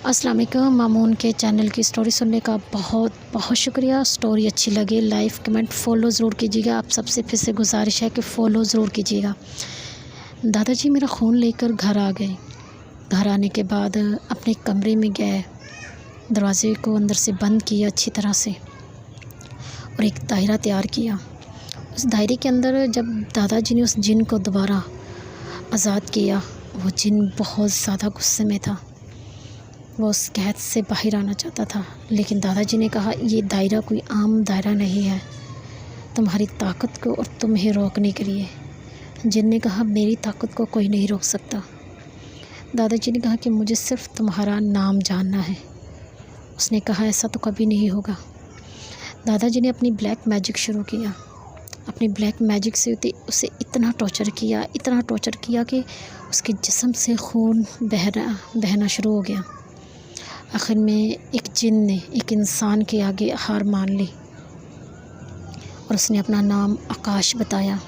अस्सलाम वालेकुम। मामून के चैनल की स्टोरी सुनने का बहुत बहुत शुक्रिया। स्टोरी अच्छी लगे लाइक कमेंट फॉलो ज़रूर कीजिएगा। आप सबसे फिर से गुजारिश है कि फ़ॉलो ज़रूर कीजिएगा। दादाजी मेरा ख़ून लेकर घर आ गए। घर आने के बाद अपने कमरे में गए, दरवाज़े को अंदर से बंद किया अच्छी तरह से और एक दायरा तैयार किया। उस दायरे के अंदर जब दादाजी ने उस जिन को दोबारा आज़ाद किया, वो जिन बहुत ज़्यादा गुस्से में था। वो उस कैद से बाहर आना चाहता था, लेकिन दादाजी ने कहा, ये दायरा कोई आम दायरा नहीं है तुम्हारी ताकत को और तुम्हें रोकने के लिए। जिन ने कहा, मेरी ताकत को कोई नहीं रोक सकता। दादाजी ने कहा कि मुझे सिर्फ तुम्हारा नाम जानना है। उसने कहा, ऐसा तो कभी नहीं होगा। दादाजी ने अपनी ब्लैक मैजिक शुरू किया। अपनी ब्लैक मैजिक से उसे इतना टॉर्चर किया कि उसके जिस्म से खून बहना शुरू हो गया। आखिर में एक जिन ने एक इंसान के आगे हार मान ली और उसने अपना नाम आकाश बताया।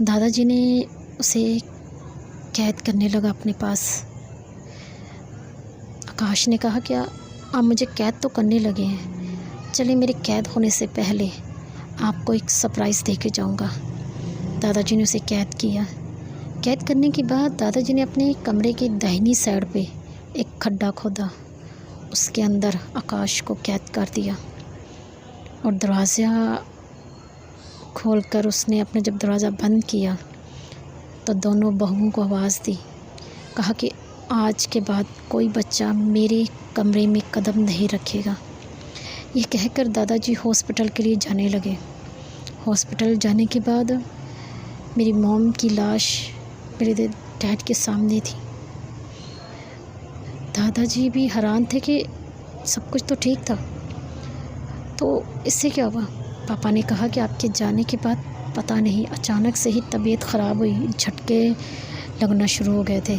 दादाजी ने उसे कैद करने लगा अपने पास। आकाश ने कहा, क्या आप मुझे कैद तो करने लगे हैं, चलिए मेरे कैद होने से पहले आपको एक सरप्राइज़ दे के जाऊँगा। दादाजी ने उसे कैद किया। कैद करने के बाद दादाजी ने अपने कमरे की दाहिनी साइड पे एक खड्डा खोदा, उसके अंदर आकाश को कैद कर दिया और दरवाज़ा खोलकर उसने अपने जब दरवाज़ा बंद किया तो दोनों बहुओं को आवाज़ दी। कहा कि आज के बाद कोई बच्चा मेरे कमरे में कदम नहीं रखेगा। ये कहकर दादाजी हॉस्पिटल के लिए जाने लगे। हॉस्पिटल जाने के बाद मेरी मॉम की लाश मेरे डैड के सामने थी। दादाजी भी हैरान थे कि सब कुछ तो ठीक था, तो इससे क्या हुआ। पापा ने कहा कि आपके जाने के बाद पता नहीं अचानक से ही तबीयत ख़राब हुई, झटके लगना शुरू हो गए थे,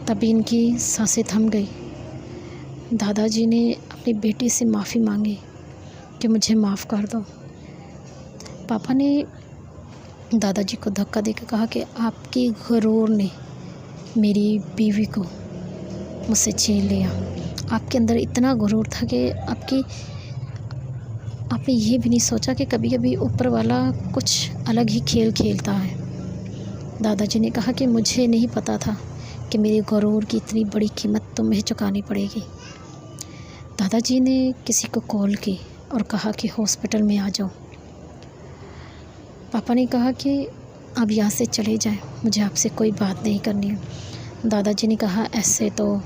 तभी इनकी सांसें थम गई। दादाजी ने अपनी बेटी से माफ़ी मांगी कि मुझे माफ़ कर दो। पापा ने दादाजी को धक्का देकर कहा कि आपकी गुरूर ने मेरी बीवी को मुझसे छीन लिया। आपके अंदर इतना गुरूर था कि आपने ये भी नहीं सोचा कि कभी कभी ऊपर वाला कुछ अलग ही खेल खेलता है। दादाजी ने कहा कि मुझे नहीं पता था कि मेरे गुरूर की इतनी बड़ी कीमत तुम्हें चुकानी पड़ेगी। दादाजी ने किसी को कॉल की और कहा कि हॉस्पिटल में आ जाओ। पापा ने कहा कि अब यहाँ से चले जाएं, मुझे आपसे कोई बात नहीं करनी है। दादाजी ने कहा, ऐसे तो